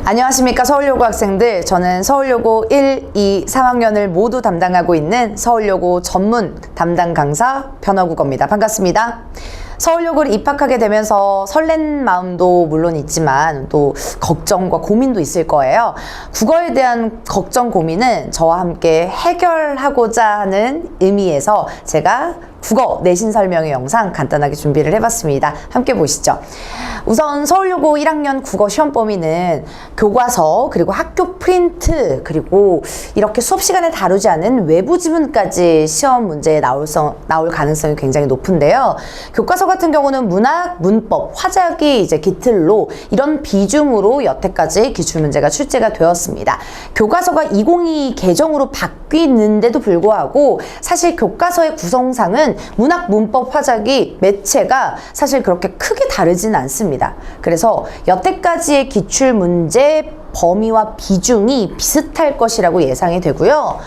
안녕하십니까 서울여고 학생들. 저는 서울여고 1, 2, 3학년을 모두 담당하고 있는 서울여고 전문 담당 강사 변화국어입니다. 반갑습니다. 서울여고를 입학하게 되면서 설렌 마음도 물론 있지만 또 걱정과 고민도 있을 거예요. 국어에 대한 걱정, 고민은 저와 함께 해결하고자 하는 의미에서 제가 국어 내신 설명의 영상 간단하게 준비를 해봤습니다. 함께 보시죠. 우선 서울여고 1학년 국어 시험 범위는 교과서, 그리고 학교 프린트, 그리고 이렇게 수업 시간에 다루지 않은 외부 지문까지 시험 문제에 나올 가능성이 굉장히 높은데요. 교과서 같은 경우는 문학, 문법, 화작이 이제 기틀로 이런 비중으로 여태까지 기출문제가 출제가 되었습니다. 교과서가 2022 개정으로 바뀌는데도 불구하고 사실 교과서의 구성상은 문학, 문법, 화작이 매체가 사실 그렇게 크게 다르진 않습니다. 그래서 여태까지의 기출문제 범위와 비중이 비슷할 것이라고 예상이 되고요.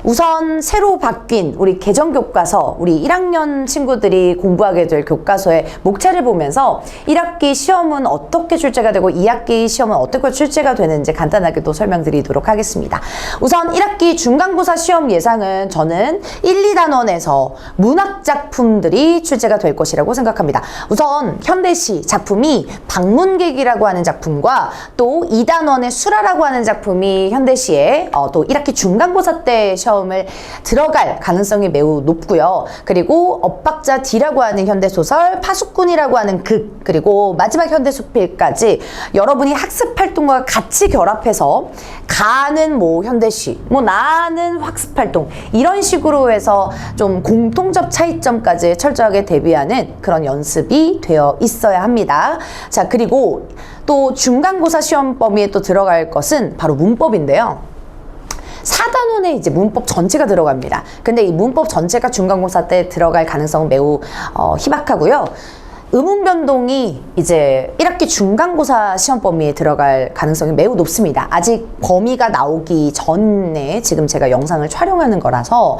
우선 새로 바뀐 우리 개정교과서, 우리 1학년 친구들이 공부하게 될 교과서의 목차를 보면서 1학기 시험은 어떻게 출제가 되고 2학기 시험은 어떻게 출제가 되는지 간단하게 또 설명드리도록 하겠습니다. 우선 1학기 중간고사 시험 예상은 저는 1, 2단원에서 문학작품들이 출제가 될 것이라고 생각합니다. 우선 현대시 작품이 방문객이라고 하는 작품과 또 2단원의 수라라고 하는 작품이 현대시에 또 1학기 중간고사 때 시험을 들어갈 가능성이 매우 높고요. 그리고 엇박자 D라고 하는 현대소설, 파수꾼이라고 하는 극, 그리고 마지막 현대수필까지 여러분이 학습활동과 같이 결합해서 가는 현대시, 나는 학습활동, 이런 식으로 해서 좀 공통적 차이점까지 철저하게 대비하는 그런 연습이 되어 있어야 합니다. 자, 그리고 또 중간고사 시험 범위에 또 들어갈 것은 바로 문법인데요. 4단원에 이제 문법 전체가 들어갑니다. 근데 이 문법 전체가 중간고사 때 들어갈 가능성은 매우 희박하고요. 음운 변동이 이제 1학기 중간고사 시험 범위에 들어갈 가능성이 매우 높습니다. 아직 범위가 나오기 전에 지금 제가 영상을 촬영하는 거라서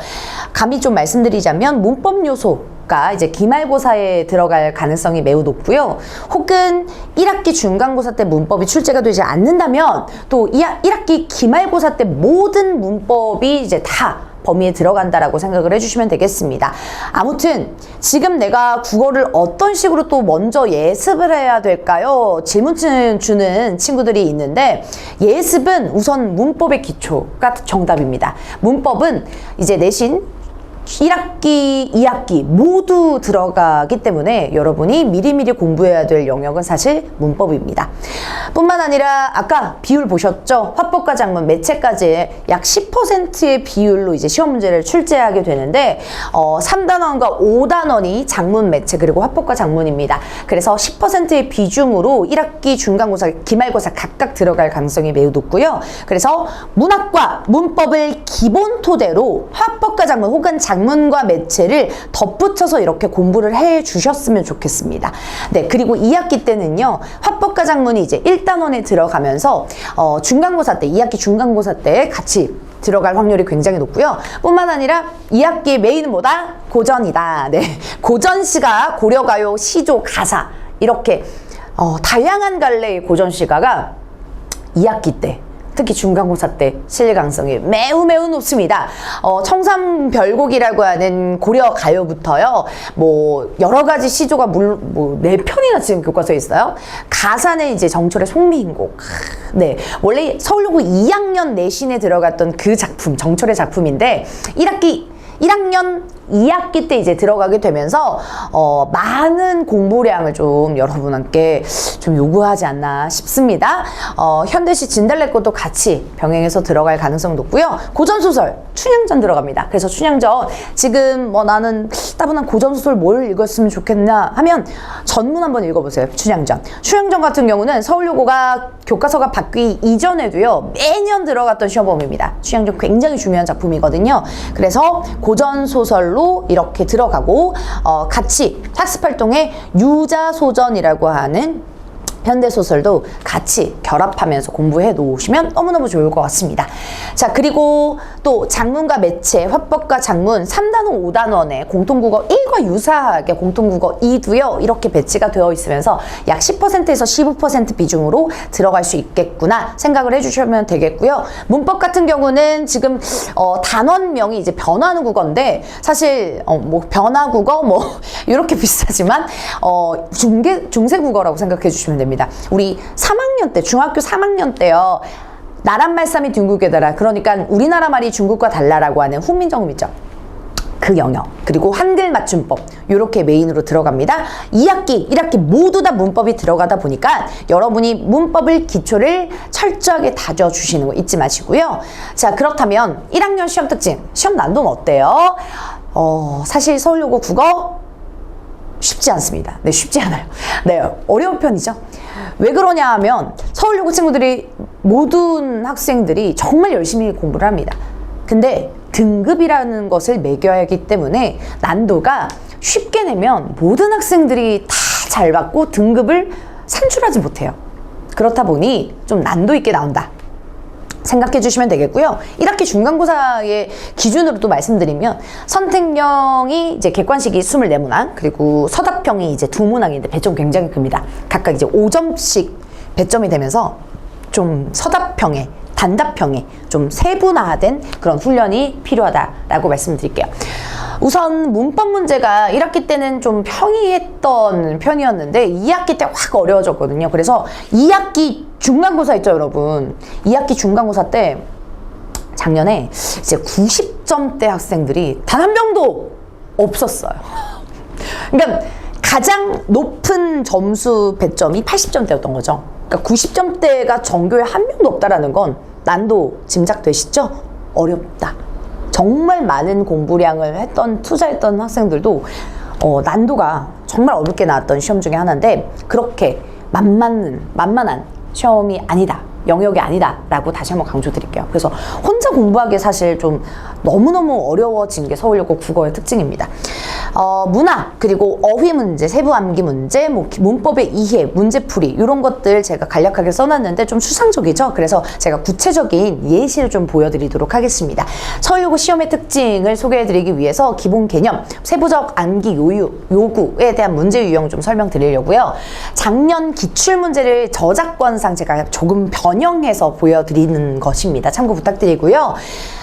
감히 좀 말씀드리자면 문법 요소가 이제 기말고사에 들어갈 가능성이 매우 높고요. 혹은 1학기 중간고사 때 문법이 출제가 되지 않는다면 또 1학기 기말고사 때 모든 문법이 이제 다 범위에 들어간다라고 생각을 해주시면 되겠습니다. 아무튼 지금 내가 국어를 어떤 식으로 또 먼저 예습을 해야 될까요? 질문 주는 친구들이 있는데 예습은 우선 문법의 기초가 정답입니다. 문법은 이제 내신 1학기, 2학기 모두 들어가기 때문에 여러분이 미리미리 공부해야 될 영역은 사실 문법입니다. 뿐만 아니라 아까 비율 보셨죠? 화법과 작문, 매체까지 약 10%의 비율로 이제 시험 문제를 출제하게 되는데 3단원과 5단원이 작문, 매체, 그리고 화법과 작문입니다. 그래서 10%의 비중으로 1학기 중간고사, 기말고사 각각 들어갈 가능성이 매우 높고요. 그래서 문학과 문법을 기본 토대로 화법과 작문 혹은 작문과 매체를 덧붙여서 이렇게 공부를 해 주셨으면 좋겠습니다. 네, 그리고 2학기 때는요, 화법과 작문이 이제 1단원에 들어가면서 중간고사 때, 2학기 중간고사 때 같이 들어갈 확률이 굉장히 높고요. 뿐만 아니라 2학기의 메인은 뭐다? 고전이다. 네, 고전시가 고려가요, 시조, 가사 이렇게 다양한 갈래의 고전시가가 2학기 때 특히 중간고사 때 실릴 가능성이 매우 높습니다. 청산별곡이라고 하는 고려 가요부터요, 여러 가지 시조가 4편이나 지금 교과서에 있어요. 가사는 이제 정철의 송미인곡. 네. 원래 서울여고 2학년 내신에 들어갔던 그 작품, 정철의 작품인데 1학년 2학기 때 이제 들어가게 되면서 많은 공부량을 좀 여러분께 좀 요구하지 않나 싶습니다. 현대시 진달래꽃도 같이 병행해서 들어갈 가능성 높고요. 고전소설, 춘향전 들어갑니다. 그래서 춘향전 지금 나는 따분한 고전소설 뭘 읽었으면 좋겠나 하면 전문 한번 읽어보세요. 춘향전 같은 경우는 서울여고가 교과서가 바뀌기 이전에도요, 매년 들어갔던 시험 범위입니다. 춘향전 굉장히 중요한 작품이거든요. 그래서 고전소설로 이렇게 들어가고 같이 학습활동에 유자소전이라고 하는 현대소설도 같이 결합하면서 공부해 놓으시면 너무너무 좋을 것 같습니다. 자, 그리고 또 작문과 매체, 화법과 작문 3단원, 5단원의 공통국어 1과 유사하게 공통국어 2도요. 이렇게 배치가 되어 있으면서 약 10%에서 15% 비중으로 들어갈 수 있겠구나 생각을 해주시면 되겠고요. 문법 같은 경우는 지금 단원명이 이제 변화하는 국어인데 사실 뭐 변화국어 뭐 이렇게 비슷하지만 중세 국어라고 생각해 주시면 됩니다. 우리 3학년 때, 중학교 3학년 때요. 나란 말씀이 둥국에더라. 그러니까 우리나라 말이 중국과 달라라고 하는 훈민정음 있죠. 그 영역, 그리고 한글 맞춤법 이렇게 메인으로 들어갑니다. 2학기, 1학기 모두 다 문법이 들어가다 보니까 여러분이 문법을 기초를 철저하게 다져주시는 거 잊지 마시고요. 자, 그렇다면 1학년 시험 특징, 시험 난도는 어때요? 사실 서울여고 국어 쉽지 않습니다. 네, 쉽지 않아요. 네, 어려운 편이죠. 왜 그러냐 하면 서울여고 친구들이 모든 학생들이 정말 열심히 공부를 합니다. 근데 등급이라는 것을 매겨야 하기 때문에 난도가 쉽게 내면 모든 학생들이 다 잘 받고 등급을 산출하지 못해요. 그렇다 보니 좀 난도 있게 나온다 생각해 주시면 되겠고요. 1학기 중간고사의 기준으로 또 말씀드리면 선택형이 이제 객관식이 24문항, 그리고 서답형이 이제 2문항인데 배점 굉장히 큽니다. 각각 이제 5점씩 배점이 되면서 좀 서답형에 단답형에 좀 세분화된 그런 훈련이 필요하다라고 말씀드릴게요. 우선 문법 문제가 1학기 때는 좀 평이했던 편이었는데 2학기 때 확 어려워졌거든요. 그래서 2학기 중간고사 있죠, 여러분. 2학기 중간고사 때 작년에 이제 90점대 학생들이 단 한 명도 없었어요. 그러니까 가장 높은 점수 배점이 80점대였던 거죠. 그러니까 90점대가 전교에 한 명도 없다라는 건 난도 짐작되시죠? 어렵다. 정말 많은 공부량을 투자했던 학생들도 난도가 정말 어렵게 나왔던 시험 중에 하나인데 그렇게 만만한 시험이 아니다. 영역이 아니다 라고 다시 한번 강조드릴게요. 그래서 혼자 공부하기 사실 좀 너무너무 어려워진 게 서울여고 국어의 특징입니다. 문학, 그리고 어휘 문제, 세부 암기 문제, 뭐 문법의 이해, 문제풀이 이런 것들 제가 간략하게 써놨는데 좀 수상적이죠. 그래서 제가 구체적인 예시를 좀 보여드리도록 하겠습니다. 서울여고 시험의 특징을 소개해드리기 위해서 기본 개념, 세부적 암기 요구에 대한 문제 유형 좀 설명드리려고요. 작년 기출문제를 저작권상 제가 조금 변형해서 보여드리는 것입니다. 참고 부탁드리고요.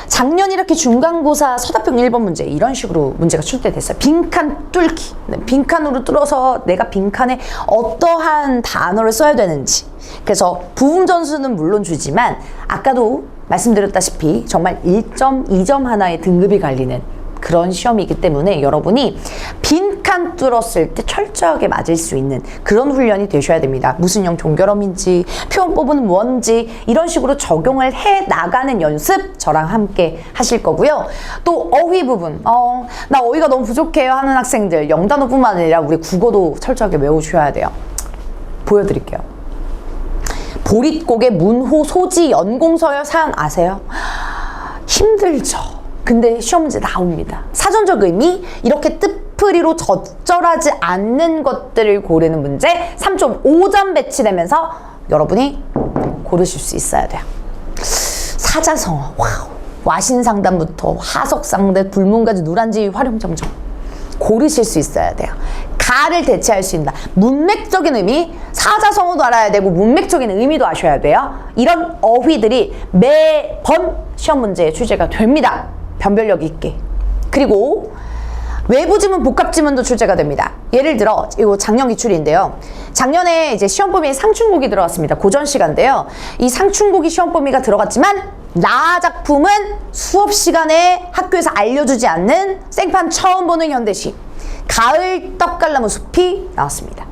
작년 이렇게 중간고사 서답형 1번 문제 이런 식으로 문제가 출제됐어요. 빈칸 뚫기. 네, 빈칸으로 뚫어서 내가 빈칸에 어떠한 단어를 써야 되는지. 그래서 부분 점수는 물론 주지만 아까도 말씀드렸다시피 정말 1점, 2점 하나의 등급이 갈리는 그런 시험이기 때문에 여러분이 빈칸 뚫었을 때 철저하게 맞을 수 있는 그런 훈련이 되셔야 됩니다. 무슨 형 종결음인지 표현법은 뭔지 이런 식으로 적용을 해 나가는 연습 저랑 함께 하실 거고요. 또 어휘 부분 나 어휘가 너무 부족해요 하는 학생들 영단어뿐만 아니라 우리 국어도 철저하게 외우셔야 돼요. 보여드릴게요. 보릿고개 문호 소지 연공서열 사연 아세요? 힘들죠. 근데 시험 문제 나옵니다. 사전적 의미 이렇게 뜻풀이로 적절하지 않는 것들을 고르는 문제 3.5점 배치되면서 여러분이 고르실 수 있어야 돼요. 사자성어, 와우. 와신상담부터 화석상대, 불문가지, 누란지, 활용정정 고르실 수 있어야 돼요. 가를 대체할 수 있다. 문맥적인 의미, 사자성어도 알아야 되고 문맥적인 의미도 아셔야 돼요. 이런 어휘들이 매번 시험 문제에 출제가 됩니다. 변별력 있게. 그리고 외부 지문, 복합 지문도 출제가 됩니다. 예를 들어 이거 작년 기출인데요. 작년에 이제 시험 범위에 상충곡이 들어갔습니다. 고전 시간인데요. 이 상충곡이 시험 범위가 들어갔지만 나 작품은 수업 시간에 학교에서 알려주지 않는 생판 처음 보는 현대시 가을 떡갈나무 숲이 나왔습니다.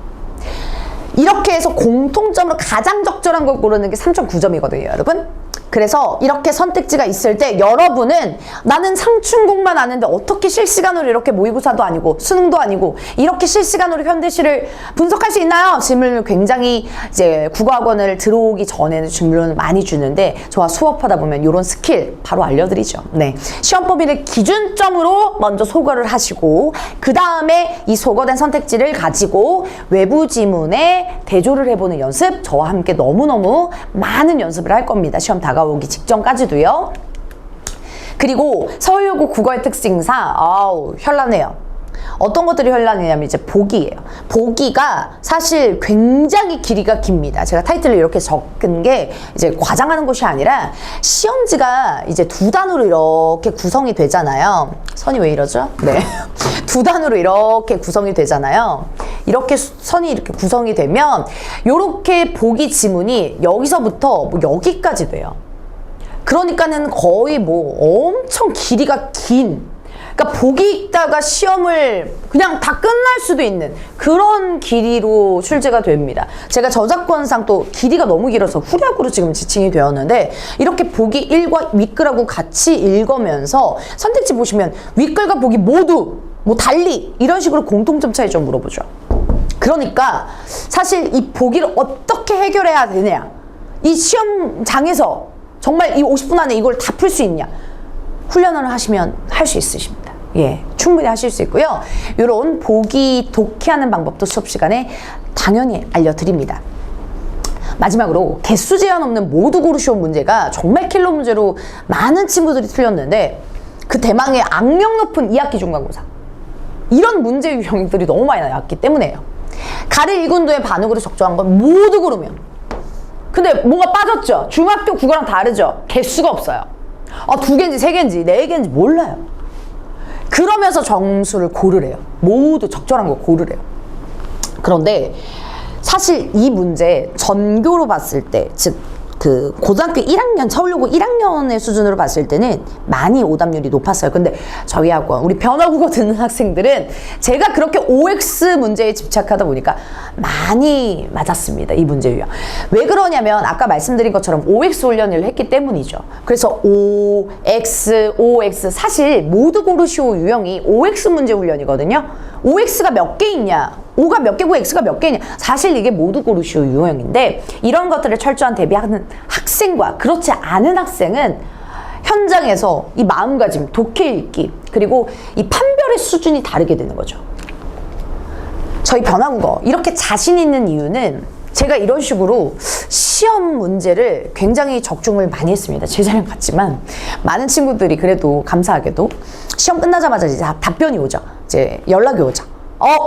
이렇게 해서 공통점으로 가장 적절한 걸 고르는 게 3.9점이거든요, 여러분. 그래서 이렇게 선택지가 있을 때 여러분은 나는 상충곡만 아는데 어떻게 실시간으로 이렇게 모의고사도 아니고 수능도 아니고 이렇게 실시간으로 현대시를 분석할 수 있나요? 질문을 굉장히 이제 국어학원을 들어오기 전에는 질문을 많이 주는데 저와 수업하다 보면 이런 스킬 바로 알려드리죠. 네, 시험 범위를 기준점으로 먼저 소거를 하시고 그 다음에 이 소거된 선택지를 가지고 외부 지문에 대조를 해보는 연습 저와 함께 너무너무 많은 연습을 할 겁니다. 시험 다가오기 직전까지도요. 그리고 서울여고 국어의 특징상 아우 현란해요. 어떤 것들이 현란이냐면 이제 보기예요. 보기가 사실 굉장히 길이가 깁니다. 제가 타이틀을 이렇게 적은 게 이제 과장하는 것이 아니라 시험지가 이제 두 단으로 이렇게 구성이 되잖아요. 선이 왜 이러죠? 네. 두 단으로 이렇게 구성이 되잖아요. 이렇게 선이 이렇게 구성이 되면 이렇게 보기 지문이 여기서부터 뭐 여기까지 돼요. 그러니까는 거의 뭐 엄청 길이가 긴, 그러니까 보기 읽다가 시험을 그냥 다 끝날 수도 있는 그런 길이로 출제가 됩니다. 제가 저작권상 또 길이가 너무 길어서 후략으로 지금 지칭이 되었는데 이렇게 보기 1과 윗글하고 같이 읽으면서 선택지 보시면 윗글과 보기 모두 뭐 달리 이런 식으로 공통점 차이점 물어보죠. 그러니까 사실 이 보기를 어떻게 해결해야 되냐, 이 시험장에서 정말 이 50분 안에 이걸 다 풀 수 있냐, 훈련을 하시면 할 수 있으십니다. 예, 충분히 하실 수 있고요. 이런 보기 독해하는 방법도 수업 시간에 당연히 알려드립니다. 마지막으로 개수 제한 없는 모두 고르시오 문제가 정말 킬러 문제로 많은 친구들이 틀렸는데 그 대망의 악명 높은 2학기 중간고사, 이런 문제 유형들이 너무 많이 나왔기 때문에요. 가를 2군도의 반응으로 적정한 건 모두 고르면, 근데 뭐가 빠졌죠? 중학교 국어랑 다르죠? 개수가 없어요. 아, 2개인지 3개인지 4개인지 몰라요. 그러면서 점수를 고르래요. 모두 적절한 거 고르래요. 그런데 사실 이 문제 전교로 봤을 때, 즉 그 고등학교 1학년, 서울여고 1학년의 수준으로 봤을 때는 많이 오답률이 높았어요. 근데 저희 학원, 우리 변화국어 듣는 학생들은 제가 그렇게 OX 문제에 집착하다 보니까 많이 맞았습니다. 이 문제 유형. 왜 그러냐면 아까 말씀드린 것처럼 OX 훈련을 했기 때문이죠. 그래서 OX 사실 모두 고르시오 유형이 OX 문제 훈련이거든요. OX가 몇 개 있냐, O가 몇 개고 X가 몇 개냐, 사실 이게 모두 고르시오 유형인데 이런 것들을 철저한 대비하는 학생과 그렇지 않은 학생은 현장에서 이 마음가짐, 독해 읽기, 그리고 이 판별의 수준이 다르게 되는 거죠. 저희 변화국어 이렇게 자신 있는 이유는 제가 이런 식으로 시험 문제를 굉장히 적중을 많이 했습니다. 제 자랑 같지만 많은 친구들이 그래도 감사하게도 시험 끝나자마자 이제 답변이 오죠. 이제 연락이 오죠.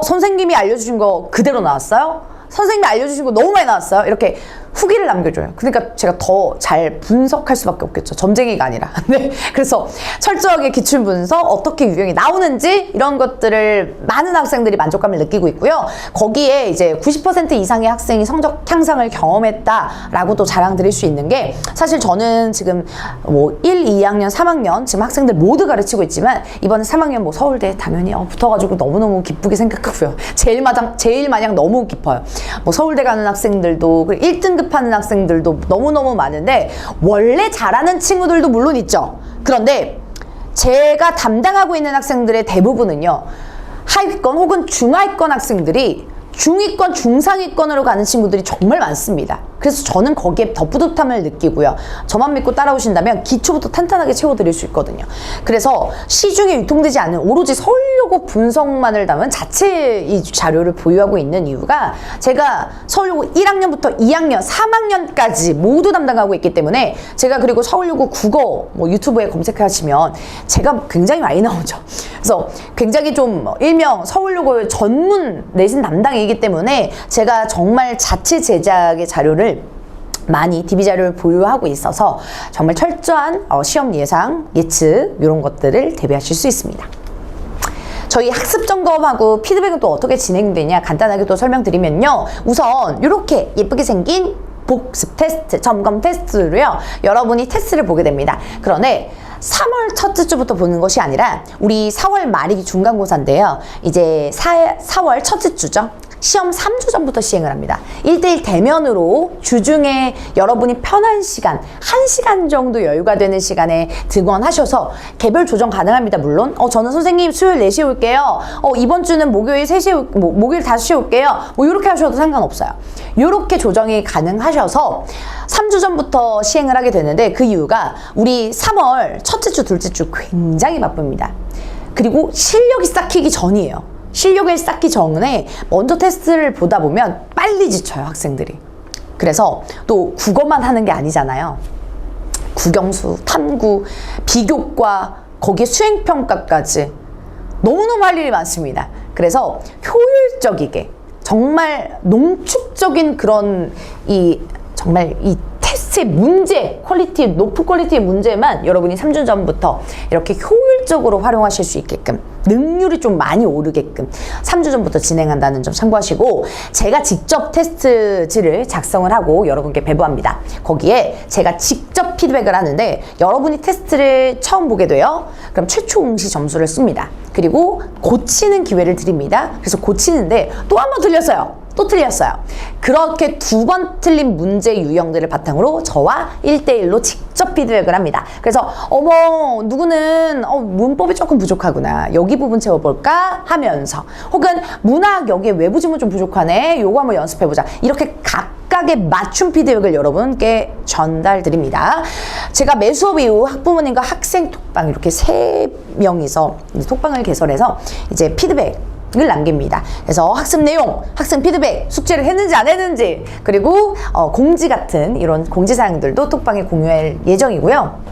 선생님이 알려주신 거 그대로 나왔어요? 선생님이 알려주신 거 너무 많이 나왔어요? 이렇게 후기를 남겨줘요. 그러니까 제가 더 잘 분석할 수밖에 없겠죠. 점쟁이가 아니라. 네. 그래서 철저하게 기출 분석, 어떻게 유형이 나오는지 이런 것들을 많은 학생들이 만족감을 느끼고 있고요. 거기에 이제 90% 이상의 학생이 성적 향상을 경험했다라고도 자랑 드릴 수 있는 게, 사실 저는 지금 뭐 1, 2학년, 3학년 지금 학생들 모두 가르치고 있지만 이번에 3학년 뭐 서울대 당연히 붙어가지고 너무너무 기쁘게 생각하고요. 제일 마냥 너무 깊어요. 뭐 서울대 가는 학생들도, 그리고 1등급 하는 학생들도 너무너무 많은데 원래 잘하는 친구들도 물론 있죠. 그런데 제가 담당하고 있는 학생들의 대부분은요, 하위권 혹은 중하위권 학생들이 중위권, 중상위권으로 가는 친구들이 정말 많습니다. 그래서 저는 거기에 더 뿌듯함을 느끼고요. 저만 믿고 따라오신다면 기초부터 탄탄하게 채워드릴 수 있거든요. 그래서 시중에 유통되지 않는 오로지 서울여고 분석만을 담은 자체 이 자료를 보유하고 있는 이유가, 제가 서울여고 1학년부터 2학년, 3학년까지 모두 담당하고 있기 때문에, 제가 그리고 서울여고 국어 뭐 유튜브에 검색하시면 제가 굉장히 많이 나오죠. 그래서 굉장히 좀 일명 서울여고 전문 내신 담당이기 때문에 제가 정말 자체 제작의 자료를 많이 DB 자료를 보유하고 있어서 정말 철저한 시험 예상, 예측 이런 것들을 대비하실 수 있습니다. 저희 학습 점검하고 피드백은 또 어떻게 진행되냐 간단하게 또 설명드리면요. 우선 이렇게 예쁘게 생긴 복습 테스트, 점검 테스트로요, 여러분이 테스트를 보게 됩니다. 그런데 3월 첫째 주부터 보는 것이 아니라 우리 4월 말이 중간고사인데요. 이제 4월 첫째 주죠. 시험 3주 전부터 시행을 합니다. 1대1 대면으로 주중에 여러분이 편한 시간, 1시간 정도 여유가 되는 시간에 등원하셔서 개별 조정 가능합니다. 물론 저는 선생님 수요일 4시에 올게요. 이번 주는 목요일 3시에 목요일 5시에 올게요. 뭐 이렇게 하셔도 상관없어요. 이렇게 조정이 가능하셔서 3주 전부터 시행을 하게 되는데, 그 이유가 우리 3월 첫째 주, 둘째 주 굉장히 바쁩니다. 그리고 실력이 쌓이기 전이에요. 실력을 쌓기 전에 먼저 테스트를 보다 보면 빨리 지쳐요, 학생들이. 그래서 또 국어만 하는 게 아니잖아요. 국영수, 탐구, 비교과, 거기에 수행평가까지 너무너무 할 일이 많습니다. 그래서 효율적이게 정말 농축적인 그런 정말 이 테스트의 문제, 높은 퀄리티의 문제만 여러분이 3주 전부터 이렇게 효율적으로 활용하실 수 있게끔, 능률이 좀 많이 오르게끔 3주 전부터 진행한다는 점 참고하시고, 제가 직접 테스트지를 작성을 하고 여러분께 배부합니다. 거기에 제가 직접 피드백을 하는데, 여러분이 테스트를 처음 보게 돼요. 그럼 최초 응시 점수를 씁니다. 그리고 고치는 기회를 드립니다. 그래서 고치는데 또 한 번 틀렸어요. 또 틀렸어요. 그렇게 2번 틀린 문제 유형들을 바탕으로 저와 1대1로 직접 피드백을 합니다. 그래서 누구는 문법이 조금 부족하구나, 여기 부분 채워볼까 하면서, 혹은 문학 여기에 외부 지문 좀 부족하네, 요거 한번 연습해보자, 이렇게 각각의 맞춤 피드백을 여러분께 전달드립니다. 제가 매 수업 이후 학부모님과 학생 톡방, 이렇게 3명이서 톡방을 개설해서 이제 피드백 을 남깁니다. 그래서 학습 내용, 학생 피드백, 숙제를 했는지 안 했는지, 그리고 공지 같은 이런 공지사항들도 톡방에 공유할 예정이고요.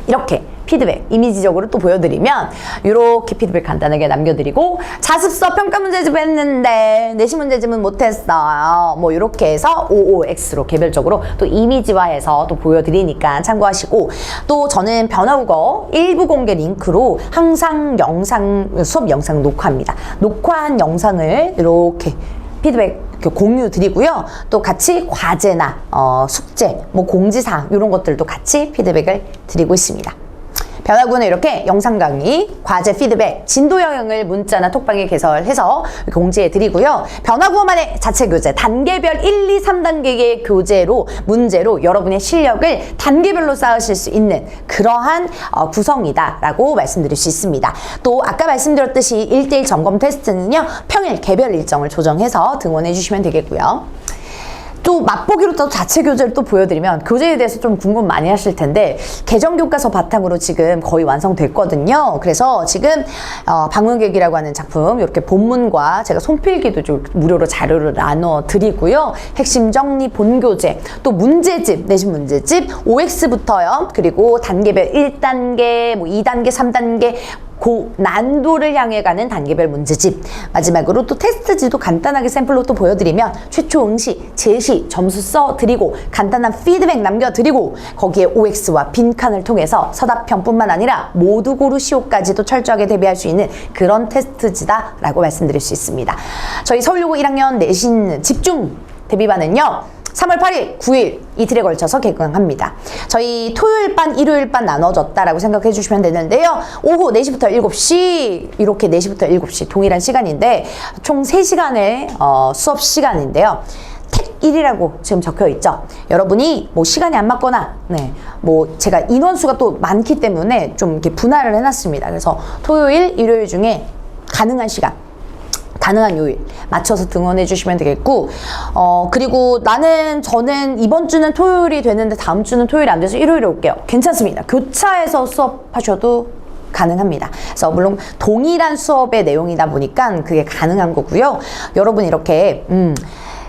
이렇게 피드백 이미지적으로 또 보여드리면, 이렇게 피드백 간단하게 남겨드리고, 자습서 평가 문제집 했는데 내신 문제집은 못했어요, 뭐 이렇게 해서 OOX로 개별적으로 또 이미지화해서 또 보여드리니까 참고하시고, 또 저는 변화국어 일부 공개 링크로 항상 수업 영상 녹화합니다. 녹화한 영상을 이렇게 피드백 공유 드리고요. 또 같이 과제나 숙제, 뭐 공지사항 이런 것들도 같이 피드백을 드리고 있습니다. 변화구는 이렇게 영상 강의, 과제 피드백, 진도 영역을 문자나 톡방에 개설해서 공지해 드리고요. 변화구만의 자체 교재, 단계별 1, 2, 3단계의 교재로, 문제로 여러분의 실력을 단계별로 쌓으실 수 있는 그러한 구성이다라고 말씀드릴 수 있습니다. 또 아까 말씀드렸듯이 1대1 점검 테스트는요, 평일 개별 일정을 조정해서 등원해 주시면 되겠고요. 또 맛보기로 또 자체 교재를 또 보여드리면, 교재에 대해서 좀 궁금 많이 하실 텐데, 개정교과서 바탕으로 지금 거의 완성됐거든요. 그래서 지금 방문객이라고 하는 작품, 이렇게 본문과 제가 손필기도 좀 무료로 자료를 나눠 드리고요. 핵심 정리 본교재, 또 문제집, 내신 문제집, OX부터요. 그리고 단계별 1단계, 뭐 2단계, 3단계, 난도를 향해 가는 단계별 문제집, 마지막으로 또 테스트지도 간단하게 샘플로 또 보여드리면 최초 응시, 제시, 점수 써드리고 간단한 피드백 남겨드리고, 거기에 OX와 빈칸을 통해서 서답형뿐만 아니라 모두 고르시오까지도 철저하게 대비할 수 있는 그런 테스트지다라고 말씀드릴 수 있습니다. 저희 서울여고 1학년 내신 집중 대비반은요, 3월 8일, 9일 이틀에 걸쳐서 개강합니다. 저희 토요일 반, 일요일 반 나눠졌다라고 생각해 주시면 되는데요. 오후 4시부터 7시, 이렇게 4시부터 7시 동일한 시간인데, 총 3시간의 수업 시간인데요. 택 1이라고 지금 적혀 있죠. 여러분이 뭐 시간이 안 맞거나, 뭐 제가 인원수가 또 많기 때문에 좀 이렇게 분할을 해놨습니다. 그래서 토요일, 일요일 중에 가능한 시간, 가능한 요일 맞춰서 등원해 주시면 되겠고, 그리고 저는 이번 주는 토요일이 되는데 다음 주는 토요일이 안 돼서 일요일에 올게요. 괜찮습니다. 교차해서 수업하셔도 가능합니다. 그래서 물론 동일한 수업의 내용이다 보니까 그게 가능한 거고요. 여러분 이렇게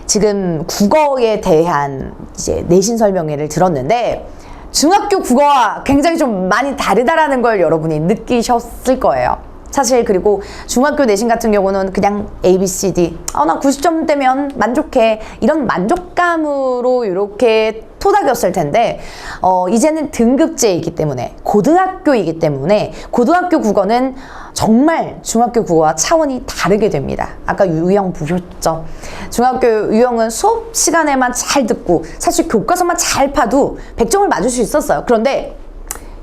지금 국어에 대한 이제 내신 설명회를 들었는데, 중학교 국어와 굉장히 좀 많이 다르다라는 걸 여러분이 느끼셨을 거예요. 사실 그리고 중학교 내신 같은 경우는 그냥 A, B, C, D 나 90점대면 만족해, 이런 만족감으로 이렇게 토닥였을 텐데, 이제는 등급제이기 때문에, 고등학교이기 때문에 고등학교 국어는 정말 중학교 국어와 차원이 다르게 됩니다. 아까 유형 보셨죠? 중학교 유형은 수업 시간에만 잘 듣고 사실 교과서만 잘 파도 100점을 맞을 수 있었어요. 그런데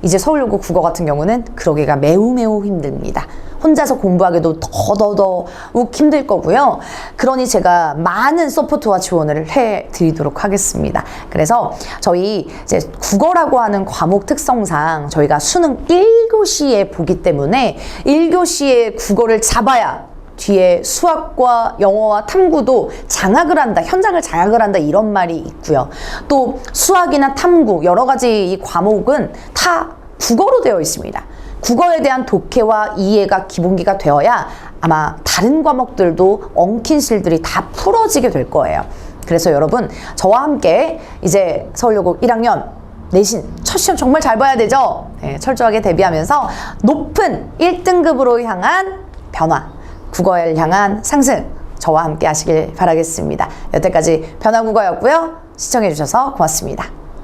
이제 서울여고 국어 같은 경우는 그러기가 매우 힘듭니다. 혼자서 공부하기도 더욱 힘들 거고요. 그러니 제가 많은 서포트와 지원을 해드리도록 하겠습니다. 그래서 저희 이제 국어라고 하는 과목 특성상 저희가 수능 1교시에 보기 때문에 1교시에 국어를 잡아야 뒤에 수학과 영어와 탐구도 장악을 한다, 현장을 장악을 한다 이런 말이 있고요. 또 수학이나 탐구 여러 가지 이 과목은 다 국어로 되어 있습니다. 국어에 대한 독해와 이해가 기본기가 되어야 아마 다른 과목들도 엉킨 실들이 다 풀어지게 될 거예요. 그래서 여러분 저와 함께 이제 서울여고 1학년 내신 첫 시험 정말 잘 봐야 되죠? 네, 철저하게 대비하면서 높은 1등급으로 향한 변화, 국어를 향한 상승 저와 함께 하시길 바라겠습니다. 여태까지 변화국어였고요. 시청해주셔서 고맙습니다.